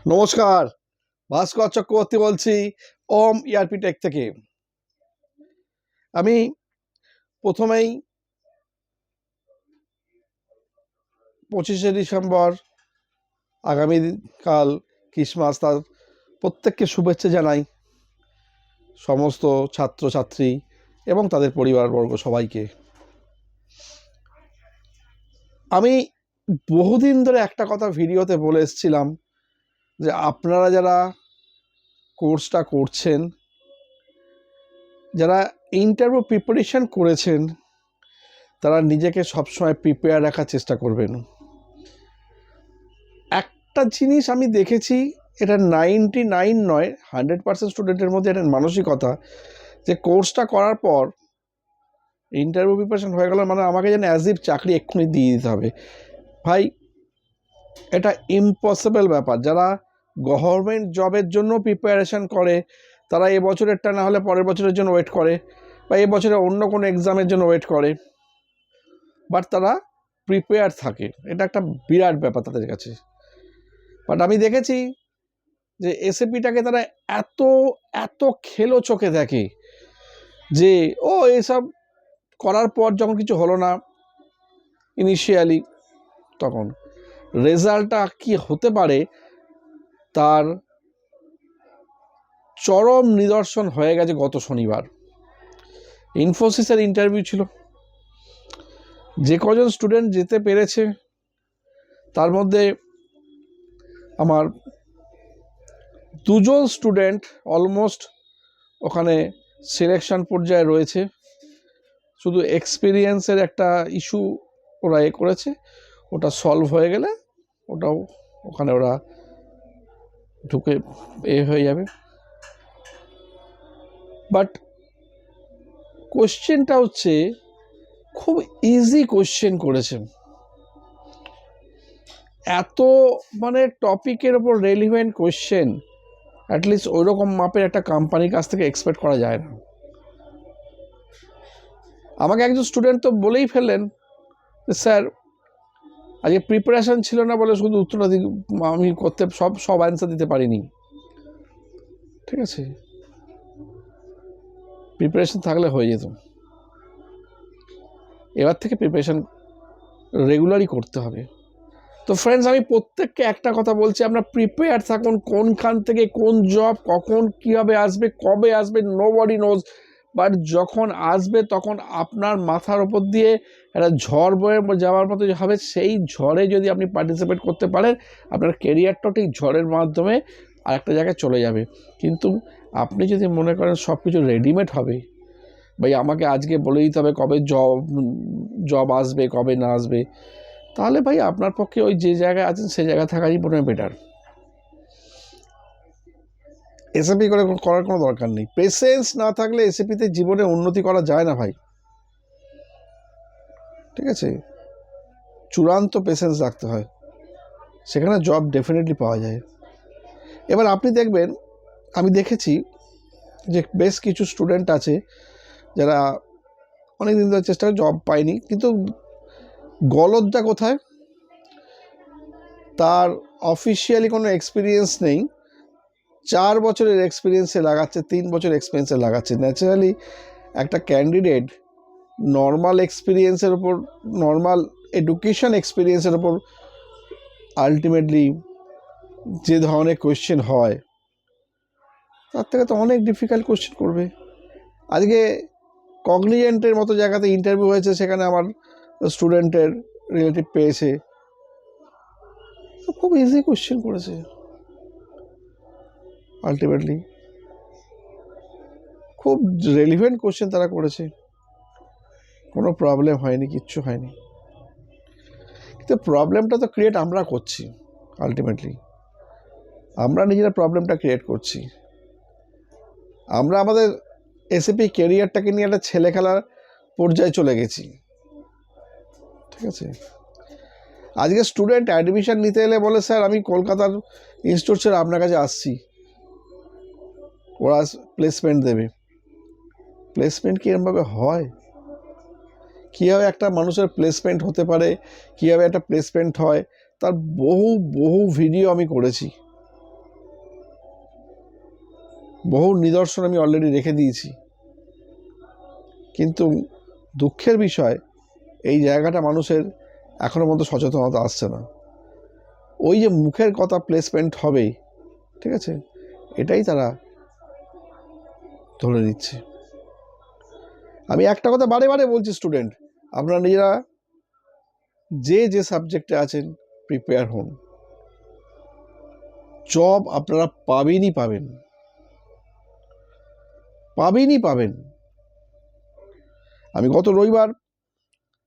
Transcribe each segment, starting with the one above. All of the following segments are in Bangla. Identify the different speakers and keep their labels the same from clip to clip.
Speaker 1: নমস্কার, ভাস্কর চক্রবর্তী বলছি ওম ইআরপি টেক থেকে। আমি প্রথমেই 25শে ডিসেম্বর আগামীকাল ক্রিসমাস, তার প্রত্যেককে শুভেচ্ছা জানাই, সমস্ত ছাত্রছাত্রী এবং তাদের পরিবারবর্গ সবাইকে। আমি বহুদিন ধরে একটা কথা ভিডিওতে বলে এসেছিলাম যে আপনারা যারা কোর্সটা করছেন, যারা ইন্টারভিউ প্রিপারেশন করেছেন, তারা নিজেকে সবসময় প্রিপেয়ার রাখার চেষ্টা করবেন। একটা জিনিস আমি দেখেছি, এটা 99 নয়, 100% স্টুডেন্টের মধ্যে এটা মানসিকতা, যে কোর্সটা করার পর ইন্টারভিউ প্রিপারেশন হয়ে গেল মানে আমাকে যেন অ্যাজ ইফ চাকরি এক্ষুনি দিয়ে দিতে হবে। ভাই, এটা ইম্পসিবল ব্যাপার। যারা গভর্নমেন্ট জবের জন্য প্রিপারেশন করে, তারা এবছরেরটা না হলে পরের বছরের জন্য ওয়েট করে, বা এবছরে অন্য কোনো এক্সামের জন্য ওয়েট করে, বাট তারা প্রিপেয়ার থাকে। এটা একটা বিরাট ব্যাপার তাদের কাছে। বাট আমি দেখেছি যে এসএপিটাকে তারা এত এত খেলো চোখে দেখে যে ও এসব করার পর যখন কিছু হলো না ইনিশিয়ালি, তখন রেজাল্টটা কি হতে পারে তার চরম নিদর্শন হয়ে গেছে গত শনিবার। ইনফোসিসের ইন্টারভিউ ছিল, যে কজন স্টুডেন্ট যেতে পেরেছে তার মধ্যে আমার দুজন স্টুডেন্ট অলমোস্ট ওখানে সিলেকশন পর্যায়ে রয়েছে। শুধু এক্সপিরিয়েন্সের একটা ইস্যু ওরা করেছে, ওটা সলভ হয়ে গেলে ওটাও ওখানে ওরা ঢুকে হয়ে যাবে। বাট কোশ্চেনটা হচ্ছে খুব ইজি কোশ্চেন করেছে, এত মানে টপিকের ওপর রেলিভেন্ট কোশ্চেন অ্যাটলিস্ট ওইরকম মাপের একটা কোম্পানির কাছ থেকে এক্সপেক্ট করা যায় না। আমাকে একজন স্টুডেন্ট তো বলেই ফেললেন যে স্যার আজকে প্রিপারেশন ছিল না বলে শুধু উত্তরটা আমি করতে সব অ্যান্সার দিতে পারিনি। ঠিক আছে, প্রিপারেশন থাকলে হয়ে যেত। এবার থেকে প্রিপারেশন রেগুলারই করতে হবে। তো ফ্রেন্ডস, আমি প্রত্যেককে একটা কথা বলছি, আমরা প্রিপেয়ার থাকুন। কোনখান থেকে কোন জব কখন কীভাবে আসবে, কবে আসবে, নোবডি নোজ। বাট যখন আসবে তখন আপনার মাথার ওপর দিয়ে একটা ঝড় বয়ে যাওয়ার মতো হবে। সেই ঝড়ে যদি আপনি পার্টিসিপেট করতে পারেন, আপনার কেরিয়ারটা ঠিক ঝড়ের মাধ্যমে আরেকটা জায়গায় চলে যাবে। কিন্তু আপনি যদি মনে করেন সব কিছু রেডিমেড হবে, ভাই আমাকে আজকে বলে দিতে হবে কবে জব আসবে কবে না আসবে, তাহলে ভাই আপনার পক্ষে ওই যে জায়গায় আছেন সেই জায়গায় থাকাই মনে হয় বেটার। এসএপি করার কোনো দরকার নেই। পেশেন্স না থাকলে এসএপিতে জীবনে উন্নতি করা যায় না ভাই। ঠিক আছে, চূড়ান্ত পেশেন্স রাখতে হয়, সেখানে জব ডেফিনেটলি পাওয়া যায়। এবার আপনি দেখবেন, আমি দেখেছি যে বেশ কিছু স্টুডেন্ট আছে যারা অনেক দিন ধরে চেষ্টা করে জব পায়নি, কিন্তু গলদটা কোথায়, তার অফিসিয়ালি কোনো এক্সপিরিয়েন্স নেই, 4 বছরের এক্সপিরিয়েন্সে লাগাচ্ছে, 3 বছর এক্সপিরিয়েন্সে লাগাচ্ছে। ন্যাচারালি একটা ক্যান্ডিডেট নর্মাল এক্সপিরিয়েন্সের ওপর, নর্মাল এডুকেশন এক্সপিরিয়েন্সের ওপর আলটিমেটলি যে ধরনের কোয়েশ্চেন হয় তার থেকে তো অনেক ডিফিকাল্ট কোয়েশ্চেন করবে। আজকে কগনিজেন্টের মতো জায়গাতে ইন্টারভিউ হয়েছে, সেখানে আমার স্টুডেন্টের রিলেটিভ পেয়েছে, খুব ইজি কোয়েশ্চেন করেছে। আলটিমেটলি খুব রেলিভেন্ট কোয়েশ্চেন তারা করেছে, কোনো প্রবলেম হয়নি, কিচ্ছু হয়নি। কিন্তু প্রবলেমটা তো ক্রিয়েট আমরা করছি। আলটিমেটলি আমরা নিজেরা প্রবলেমটা ক্রিয়েট করছি। আমরা আমাদের এসএপি ক্যারিয়ারটাকে নিয়ে একটা ছেলে খেলার পর্যায়ে চলে গেছি। ঠিক আছে, আজকে স্টুডেন্ট অ্যাডমিশন নিতে এলে বলে স্যার আমি কলকাতার ইনস্টিটিউট ছেড়ে আপনার কাছে আসছি, ওরা প্লেসমেন্ট দেবে। প্লেসমেন্ট কি এরমভাবে হয়? কীভাবে একটা মানুষের প্লেসমেন্ট হতে পারে, কীভাবে একটা প্লেসমেন্ট হয়, তার বহু ভিডিও আমি করেছি। বহু নিদর্শন আমি অলরেডি রেখে দিয়েছি, কিন্তু দুঃখের বিষয় এই জায়গাটা মানুষের এখনো পর্যন্ত সচেতনতা আসছে না। ওই যে মুখের কথা প্লেসমেন্ট হবে, ঠিক আছে, এটাই তারা ধরে নিচ্ছে। আমি একটা কথা বারে বারে বলছি, স্টুডেন্ট আপনারা নিজেরা যে সাবজেক্টে আছেন প্রিপেয়ার হন। জব আপনারা পাবেনই পাবেন। আমি গত রবিবার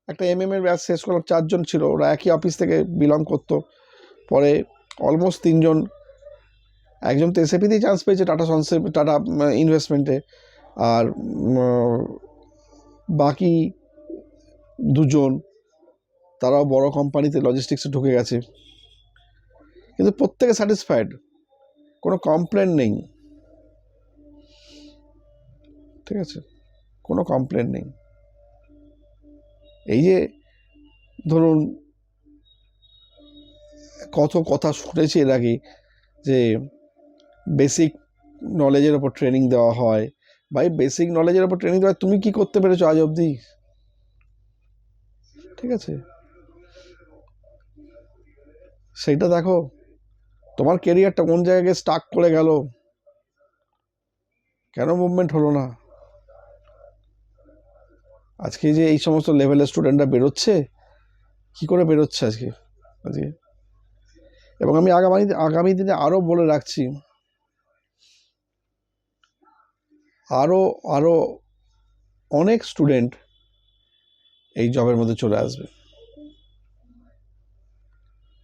Speaker 1: একটা MM এর ব্যাচ শেষ করলাম, 4 জন ছিল, ওরা একই অফিস থেকে বিলং করতো। পরে অলমোস্ট 3 জন, একজন তো SAP-তেই চান্স পেয়েছে, টাটা ইনভেস্টমেন্টে, আর বাকি 2 জন তারাও বড় কোম্পানিতে লজিস্টিক্সে ঢুকে গেছে। কিন্তু প্রত্যেকে স্যাটিসফাইড, কোনো কমপ্লেন নেই, ঠিক আছে, কোনো কমপ্লেন নেই। এই যে ধরুন কত কথা শুনেছি এর আগে যে বেসিক নলেজের ওপর ট্রেনিং দেওয়া হয়। ভাই, বেসিক নলেজের ওপর ট্রেনিং দেওয়া, তুমি কি করতে পেরেছো আজ অবধি? ঠিক আছে, সেইটা দেখো। তোমার কেরিয়ারটা কোন জায়গায় স্টাক করে গেল, কেন মুভমেন্ট হলো না? আজকে যে এই সমস্ত লেভেলের স্টুডেন্টরা বেরোচ্ছে, কি করে বেরোচ্ছে আজকে? এবং আমি আগামী দিনে আরও বলে রাখছি, আরও অনেক স্টুডেন্ট এই জবের মধ্যে চলে আসবে,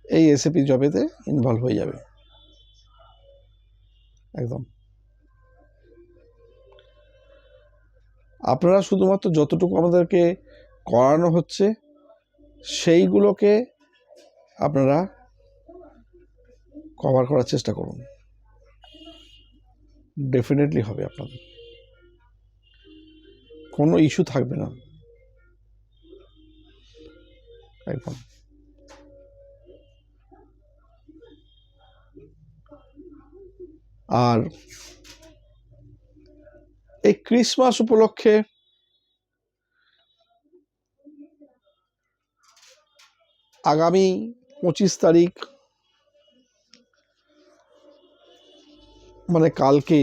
Speaker 1: এই SAP জবেতে ইনভলভ হয়ে যাবে একদম। আপনারা শুধুমাত্র যতটুকু আমাদেরকে করানো হচ্ছে সেইগুলোকে আপনারা কভার করার চেষ্টা করুন, ডেফিনেটলি হবে, আপনাদের কোনো ইস্যু থাকবে না একদম। আর এই ক্রিসমাস উপলক্ষে আগামী 25 তারিখ মানে কালকে,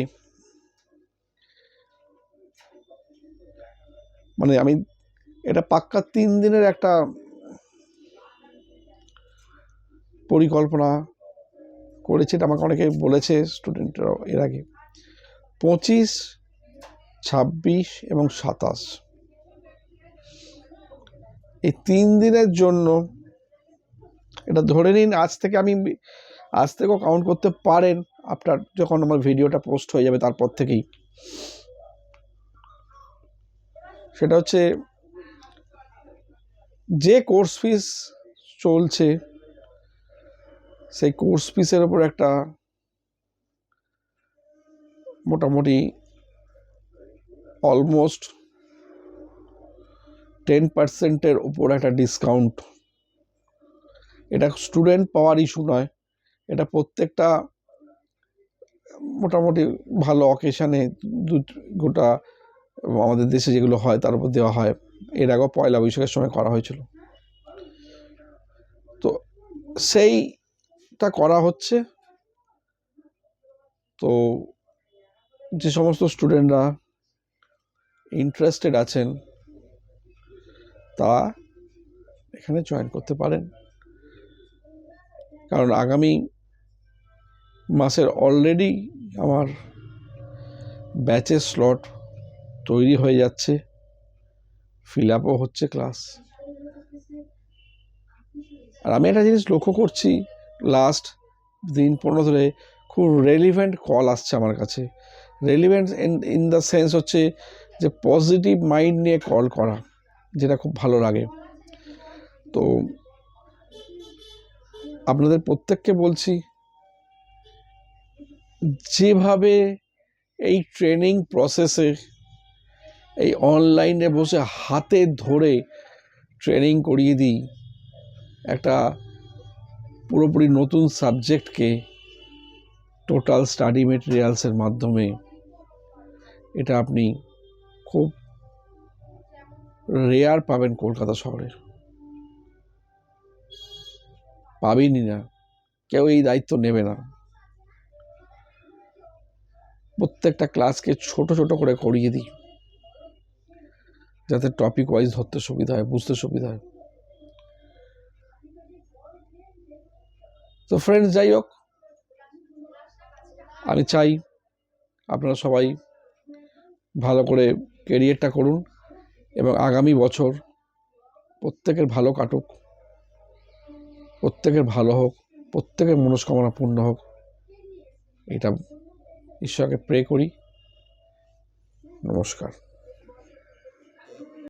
Speaker 1: মানে আমি এটা পাক্কা 3 দিনের একটা পরিকল্পনা করেছি, এটা আমাকে অনেকে বলেছে স্টুডেন্টরাও এর আগে। 25, 26 এবং 27 এই 3 দিনের জন্য, এটা ধরে নিন আজ থেকেও কাউন্ট করতে পারেন, আফটার যখন আমার ভিডিওটা পোস্ট হয়ে যাবে তারপর থেকেই। সেটা হচ্ছে যে কোর্স ফিস চলছে সেই কোর্স ফিসের ওপর একটা মোটামুটি অলমোস্ট 10%-এর উপর একটা ডিসকাউন্ট। এটা স্টুডেন্ট পাওয়ার ইস্যু নয়, এটা প্রত্যেকটা মোটামুটি ভালো অকেশানে গোটা আমাদের দেশে যেগুলো হয় তার উপর দেওয়া হয়। এর আগেও পয়লা বৈশাখের সময় করা হয়েছিল, তো সেইটা করা হচ্ছে। তো যে সমস্ত স্টুডেন্টরা ইন্টারেস্টেড আছেন তারা এখানে জয়েন করতে পারেন, কারণ আগামী মাসের অলরেডি আমার ব্যাচের স্লট তৈরি হয়ে যাচ্ছে, ফিল আপও হচ্ছে ক্লাস। আর আমি একটা জিনিস লক্ষ্য করছি, লাস্ট দিন 15 ধরে খুব রেলিভেন্ট কল আসছে আমার কাছে। রেলিভেন্ট ইন দ্য সেন্স হচ্ছে যে পজিটিভ মাইন্ড নিয়ে কল করা, যেটা খুব ভালো লাগে। তো আপনাদের প্রত্যেককে বলছি, যেভাবে এই ট্রেনিং প্রসেসে এই অনলাইনে বসে হাতে ধরে ট্রেনিং করিয়ে দিই একটা পুরোপুরি নতুন সাবজেক্টকে টোটাল স্টাডি মেটেরিয়ালসের মাধ্যমে, এটা আপনি খুব রেয়ার পাবেন কলকাতা শহরে, পাবেনই না, কেউ এই দায়িত্ব নেবে না। প্রত্যেকটা ক্লাসকে ছোট ছোট করে করিয়ে দিই, যাতে টপিক ওয়াইজ ধরতে সুবিধা হয়, বুঝতে সুবিধা হয়। তো ফ্রেন্ডস, যাই হোক, আমি চাই আপনারা সবাই ভালো করে ক্যারিয়ারটা করুন এবং আগামী বছর প্রত্যেকের ভালো কাটুক, প্রত্যেকের ভালো হোক, প্রত্যেকের মনস্কামনা পূর্ণ হোক, এটা ঈশ্বরকে প্রে করি। নমস্কার।